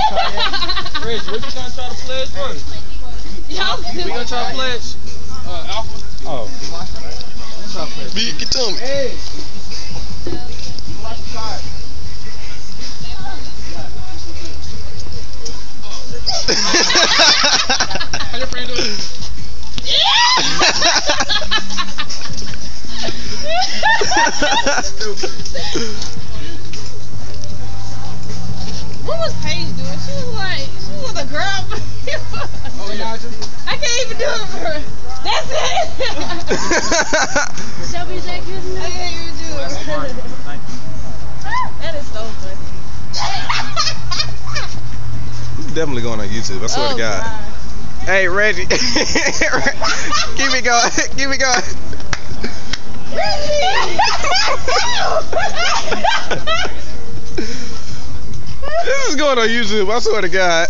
Reggie, what you gonna try to pledge first? We gonna try to pledge Alpha. Oh. Try to pledge. Big, get to me. Hey. Watch the side. How your friend doing? What was Paige doing? She was a girl. Oh yeah. I can't even do it for her. That's it. Shelby's that good enough? I can't even do it. Thank you. That is so funny. Definitely going on YouTube. I swear to God. God. Hey, Reggie. Keep it going. Keep it going. This is going on YouTube. I swear to God.